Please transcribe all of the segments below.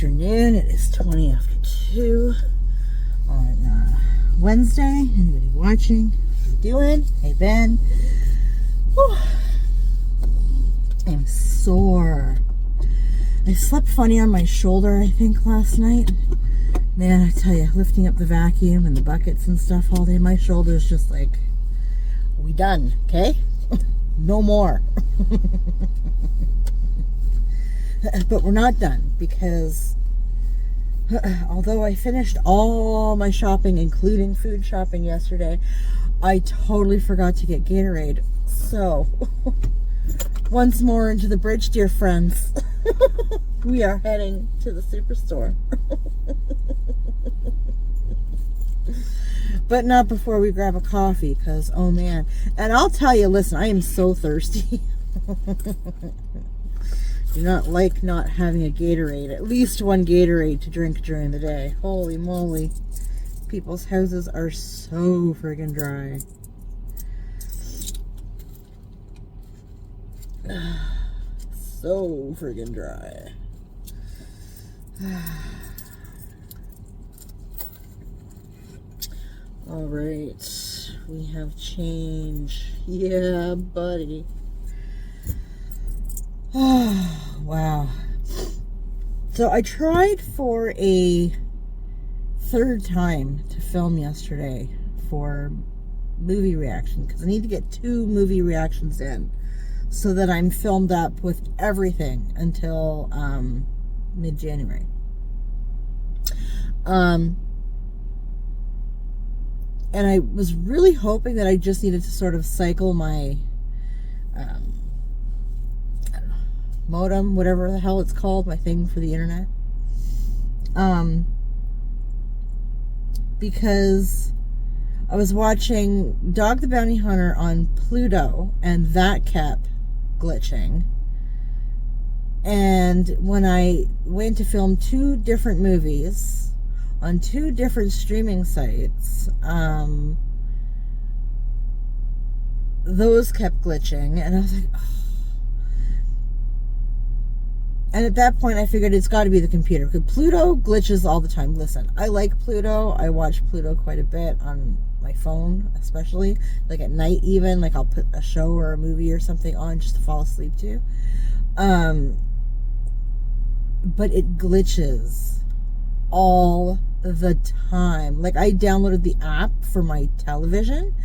afternoon. It is 20 after 2 on Wednesday. Anybody watching? How you doing? Hey, Ben. Whew. I'm sore. I slept funny on my shoulder, I think, last night. Man, I tell you, lifting up the vacuum and the buckets and stuff all day, my shoulder's just like, we done, okay? No more. But we're not done, because although I finished all my shopping, including food shopping yesterday, I totally forgot to get Gatorade. So, once more into the bridge, dear friends. We are heading to the superstore. But not before we grab a coffee, because, oh man. And I'll tell you, listen, I am so thirsty. Do not like not having a Gatorade. At least one Gatorade to drink during the day. Holy moly. People's houses are so friggin' dry. So friggin' dry. Alright. We have change. Yeah, buddy. Oh, wow. So I tried for a third time to film yesterday for movie reaction, because I need to get 2 movie reactions in so that I'm filmed up with everything until mid-January. And I was really hoping that I just needed to sort of cycle my modem, whatever the hell it's called, my thing for the internet. Because I was watching Dog the Bounty Hunter on Pluto, and that kept glitching. And when I went to film 2 different movies on 2 different streaming sites, those kept glitching, and I was like, oh. And at that point, I figured it's got to be the computer, because Pluto glitches all the time. Listen, I like Pluto. I watch Pluto quite a bit on my phone, especially. Like at night even. Like I'll put a show or a movie or something on just to fall asleep to. But it glitches all the time. Like I downloaded the app for my television.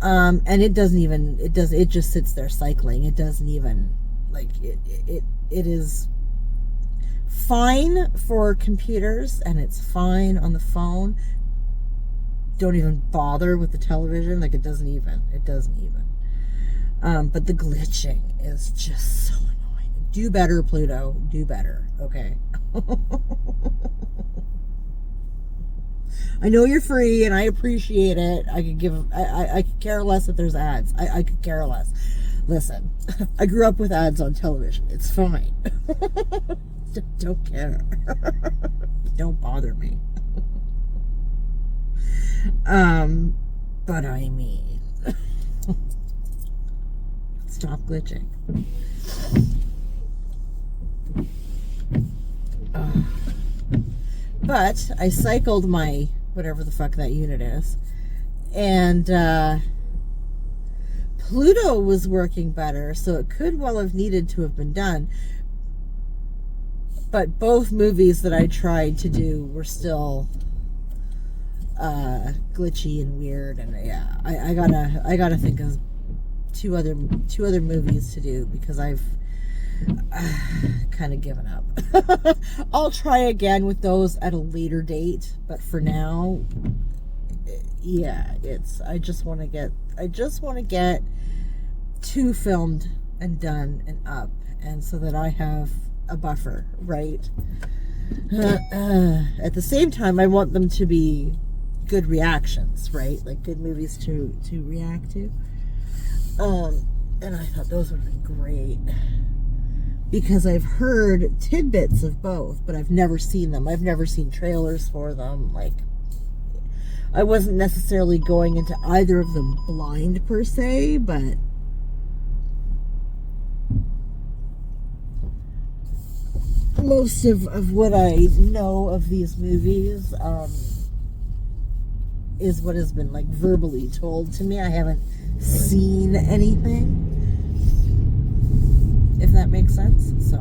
And it doesn't even, it just sits there cycling. It doesn't even, like, it is fine for computers, and it's fine on the phone. Don't even bother with the television. Like, it doesn't even. But the glitching is just so annoying. Do better, Pluto. Do better. Okay. I know you're free, and I appreciate it. I could care less if there's ads. I could care less. Listen, I grew up with ads on television. It's fine. Don't care. Don't bother me. But I mean, stop glitching. But I cycled my whatever the fuck that unit is, and Pluto was working better, so it could well have needed to have been done. But both movies that I tried to do were still glitchy and weird, and yeah, I gotta think of two other movies to do, because I've kind of given up. I'll try again with those at a later date, but for now, yeah, I just want to get 2 filmed and done and up, and so that I have a buffer, right? At the same time, I want them to be good reactions, right? Like good movies to react to. And I thought those would have been great, because I've heard tidbits of both, but I've never seen them. I've never seen trailers for them. Like, I wasn't necessarily going into either of them blind per se, but most of what I know of these movies is what has been like verbally told to me. I haven't seen anything, if that makes sense. So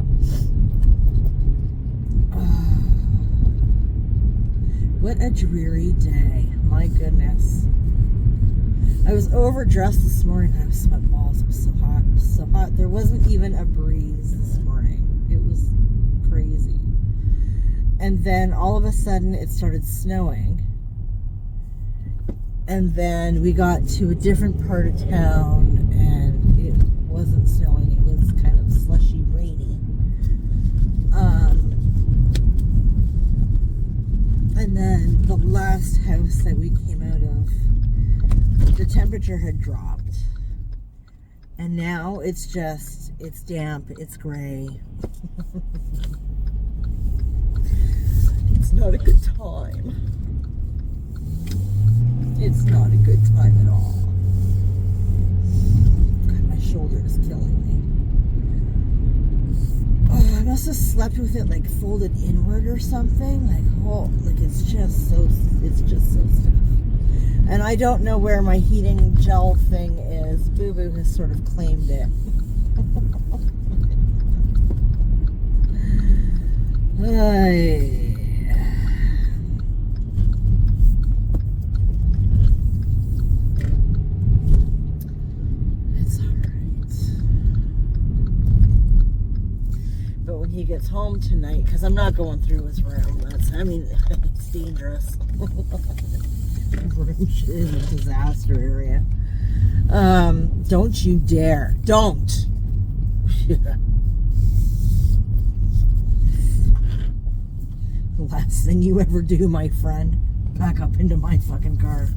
what a dreary day. My goodness. I was overdressed this morning. I was sweating balls. It was so hot. So hot. There wasn't even a breeze this morning. It was crazy. And then all of a sudden it started snowing. And then we got to a different part of town and it wasn't snowing. It was kind of slushy, rainy. And then the last house that we came out of, the temperature had dropped. And now it's damp, it's gray. It's not a good time. It's not a good time at all. God, my shoulder is killing me. Oh, I must have slept with it like folded inward or something. Like, oh, like it's just so stiff. And I don't know where my heating gel thing is. Boo Boo has sort of claimed it. It's alright. But when he gets home tonight, because I'm not going through his room. It's dangerous. Is a disaster area. Don't you dare. Don't. The last thing you ever do, my friend. Back up into my fucking car.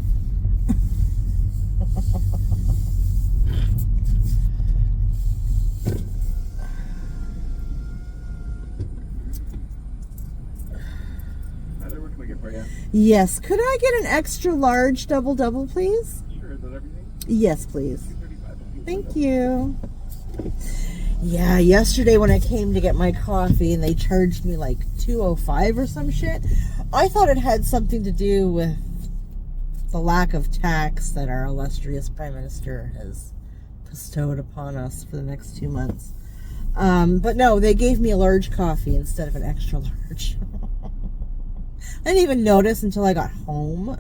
Yes. Could I get an extra large double, please? Sure. Is that everything? Yes, please. Thank you. Yeah, yesterday when I came to get my coffee and they charged me like $2.05 or some shit, I thought it had something to do with the lack of tax that our illustrious Prime Minister has bestowed upon us for the next 2 months. But no, they gave me a large coffee instead of an extra large. I didn't even notice until I got home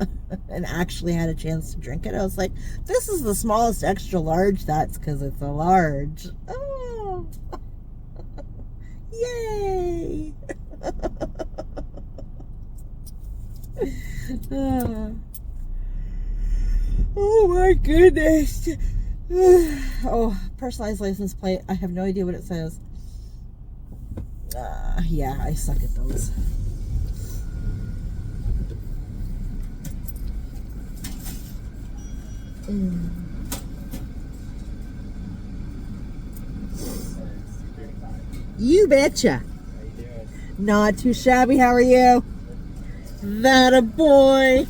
and actually had a chance to drink it. I was like, this is the smallest extra large. That's because it's a large. Oh. Yay. Oh my goodness. Oh, personalized license plate. I have no idea what it says. Yeah, I suck at those. You betcha. How you doing? Not too shabby. How are you? That a boy.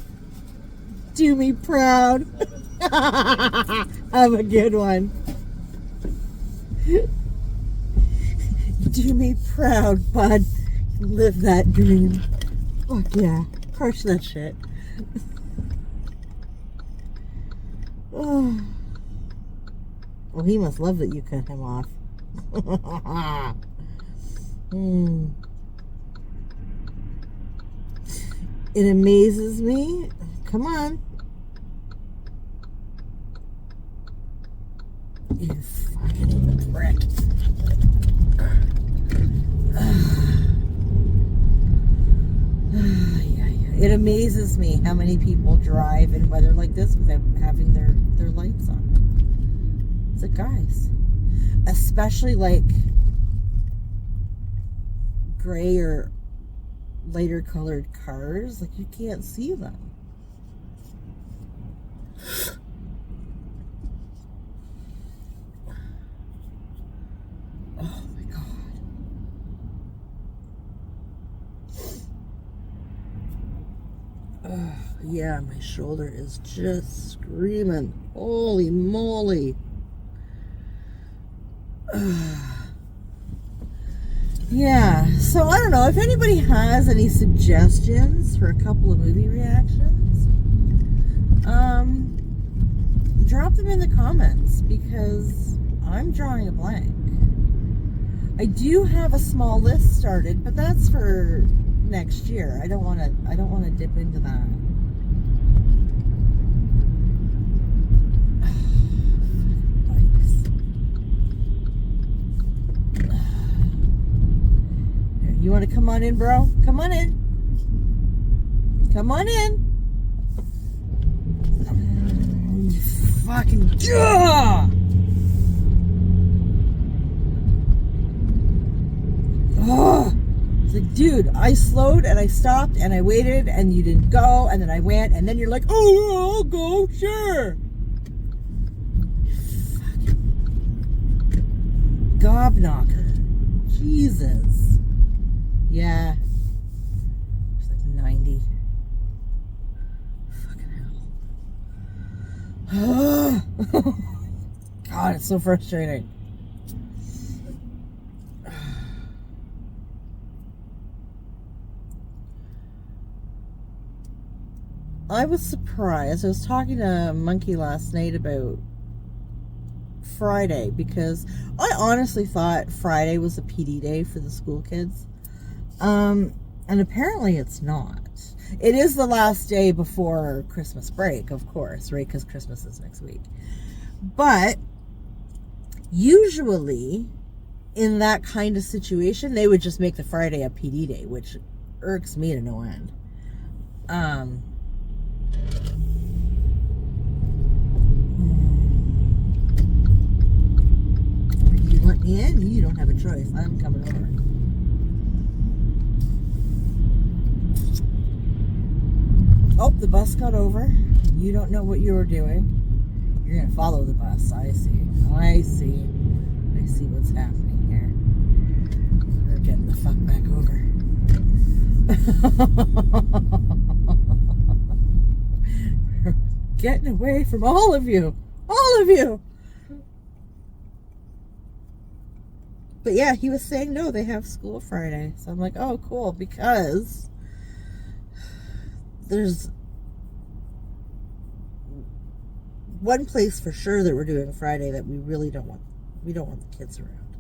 Do me proud. Have a good one. Do me proud, bud. Live that dream. Fuck yeah. Crush that shit. Oh. Well, he must love that you cut him off. It amazes me. Come on. You fucking prick. It amazes me how many people drive in weather like this without having their lights on. It's like, guys, especially like gray or lighter colored cars, like you can't see them. Oh my God. Yeah, my shoulder is just screaming. Holy moly. Yeah, so I don't know if anybody has any suggestions for a couple of movie reactions. Drop them in the comments because I'm drawing a blank. I do have a small list started, but that's for next year. I don't want to dip into that. You want to come on in, bro? Come on in. Come on in. You fucking... Oh, it's like, dude, I slowed and I stopped and I waited and you didn't go and then I went and then you're like, oh, I'll go, sure. Fucking gobknocker. Jesus. Yeah. It's like 90. Fucking hell. God, it's so frustrating. I was surprised. I was talking to Monkey last night about Friday because I honestly thought Friday was a PD day for the school kids. And apparently it's not. It is the last day before Christmas break, of course, right? Because Christmas is next week. But usually in that kind of situation, they would just make the Friday a PD day, which irks me to no end. You let me in? You don't have a choice. I'm coming over. Oh, the bus got over. You don't know what you were doing. You're going to follow the bus. I see. I see. I see what's happening here. We're getting the fuck back over. We're getting away from all of you. All of you. But yeah, he was saying, no, they have school Friday. So I'm like, oh, cool. Because there's one place for sure that we're doing Friday that we really don't want. We don't want the kids around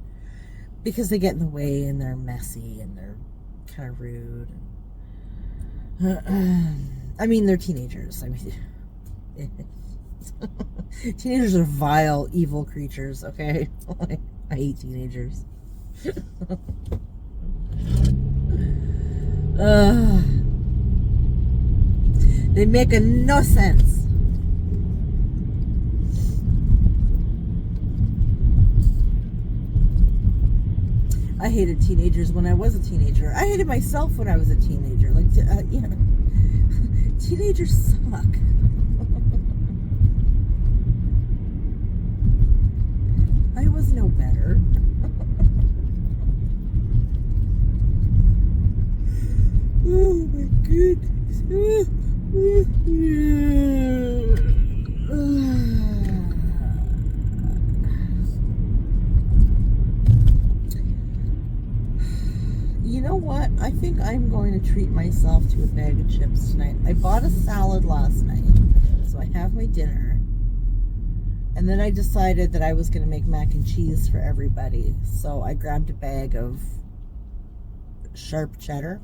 because they get in the way and they're messy and they're kind of rude. I mean, they're teenagers. I mean, teenagers are vile, evil creatures. Okay, I hate teenagers. They make no sense. I hated teenagers when I was a teenager. I hated myself when I was a teenager. Like, yeah, teenagers suck. I was no better. Oh my goodness. You know what? I think I'm going to treat myself to a bag of chips tonight. I bought a salad last night, so I have my dinner. And then I decided that I was going to make mac and cheese for everybody. So I grabbed a bag of sharp cheddar.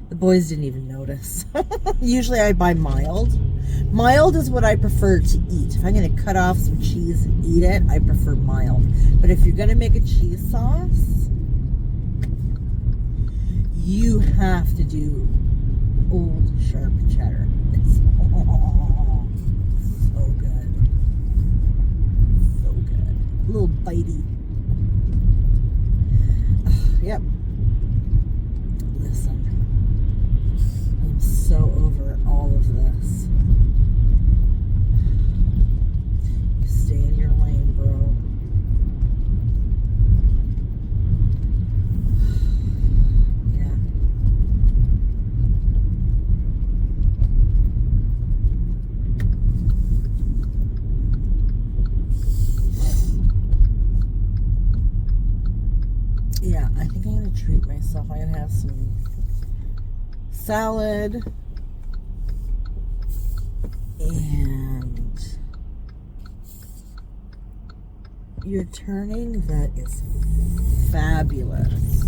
The boys didn't even notice. Usually I buy mild. Mild is what I prefer to eat. If I'm going to cut off some cheese and eat it, I prefer mild. But if you're going to make a cheese sauce, you have to do old sharp cheddar. It's so good. So good. A little bitey. Yep. Listen. I'm so over all of this. You stay in your lane, bro. So I'm going to have some salad and you're turning. That is fabulous.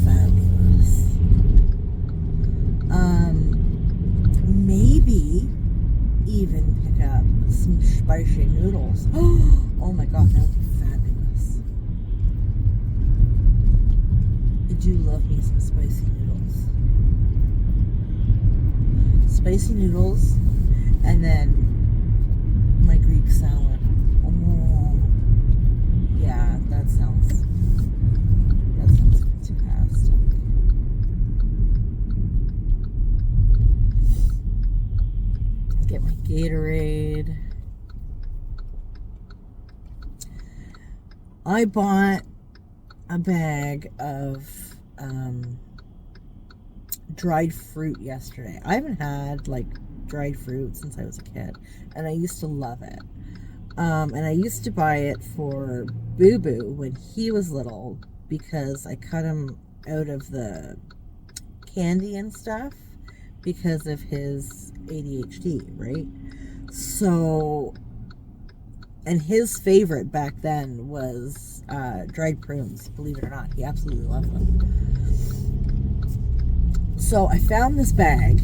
Fabulous. Maybe even pick up some spicy noodles. Oh my god, that would be fabulous. I do love me some spicy noodles. Spicy noodles, and then my Greek salad. Oh, yeah, that sounds fantastic. Get my Gatorade. I bought a bag of dried fruit yesterday. I haven't had like dried fruit since I was a kid, and I used to love it. And I used to buy it for Boo Boo when he was little because I cut him out of the candy and stuff because of his ADHD, right? So, and his favorite back then was dried prunes, believe it or not. He absolutely loved them. So I found this bag,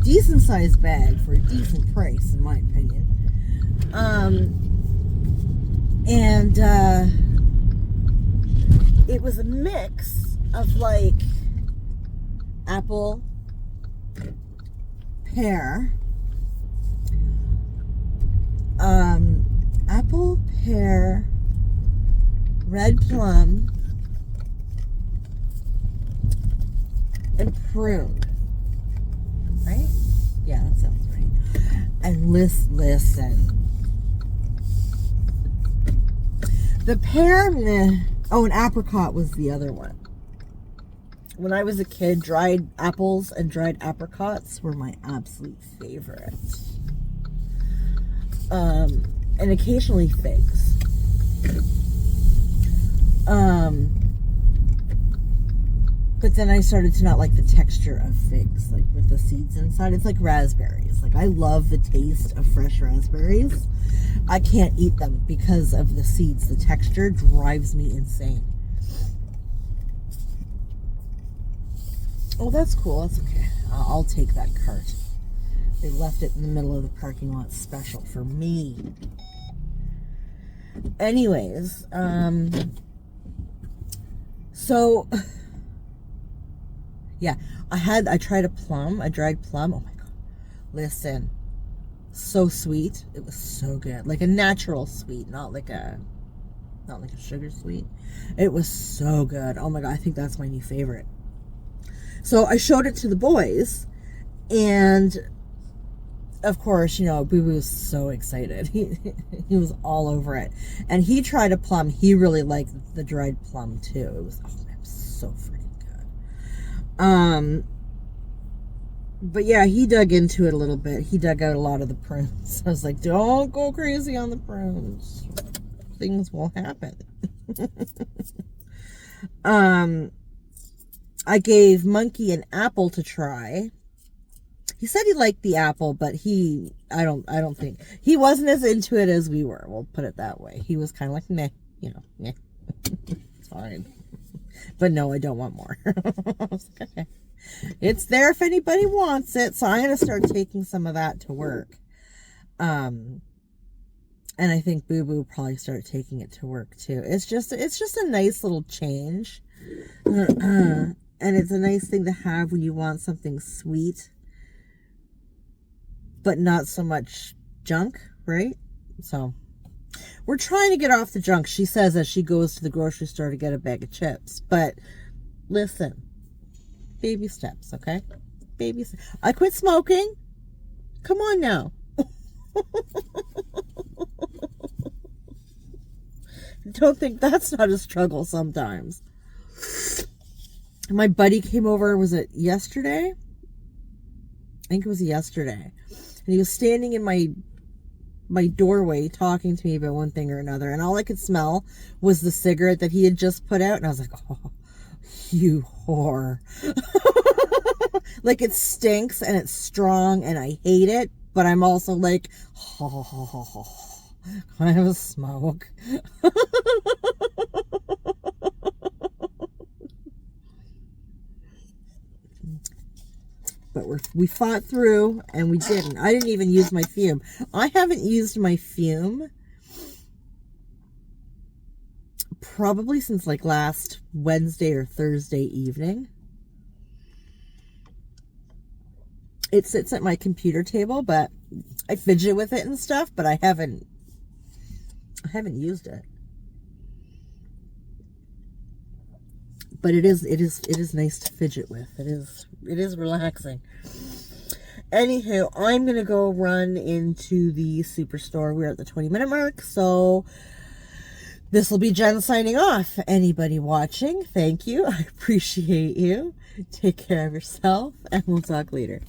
decent sized bag for a decent price in my opinion. And it was a mix of like apple, pear, red plum, and prune. Right? Yeah, that sounds right. And listen. The pear, oh, and apricot was the other one. When I was a kid, dried apples and dried apricots were my absolute favorite. And occasionally figs. But then I started to not like the texture of figs, like with the seeds inside. It's like raspberries. Like, I love the taste of fresh raspberries. I can't eat them because of the seeds. The texture drives me insane. Oh, that's cool. That's okay. I'll take that cart. They left it in the middle of the parking lot special for me. Anyways, so yeah, I tried a dried plum. Oh my god. Listen. So sweet. It was so good. Like a natural sweet, not like a sugar sweet. It was so good. Oh my god, I think that's my new favorite. So I showed it to the boys, and of course, you know, Boo Boo was so excited. He was all over it. And he tried a plum. He really liked the dried plum too. It was so freaking good. But yeah, he dug into it a little bit. He dug out a lot of the prunes. I was like, don't go crazy on the prunes. Things will happen. I gave Monkey an apple to try. He said he liked the apple, but I don't think he wasn't as into it as we were. We'll put it that way. He was kind of like, nah, nah. It's fine. But no, I don't want more. I was like, okay. It's there if anybody wants it. So I'm going to start taking some of that to work. And I think Boo Boo will probably start taking it to work too. It's just a nice little change. And it's a nice thing to have when you want something sweet, but not so much junk, right? So we're trying to get off the junk, she says, as she goes to the grocery store to get a bag of chips. But listen, baby steps, okay? Baby steps. I quit smoking. Come on now. Don't think that's not a struggle sometimes. My buddy came over, was it yesterday? I think it was yesterday. And he was standing in my my doorway talking to me about one thing or another, and all I could smell was the cigarette that he had just put out, and I was like, oh, you whore. Like, it stinks and it's strong and I hate it, but I'm also like, oh, can I have a smoke? But we fought through, and we didn't. I didn't even use my fume. I haven't used my fume probably since like last Wednesday or Thursday evening. It sits at my computer table, but I fidget with it and stuff, but I haven't used it. But it is nice to fidget with. It is relaxing. Anywho, I'm going to go run into the superstore. We're at the 20-minute mark, so this will be Jen signing off. Anybody watching, thank you. I appreciate you. Take care of yourself, and we'll talk later.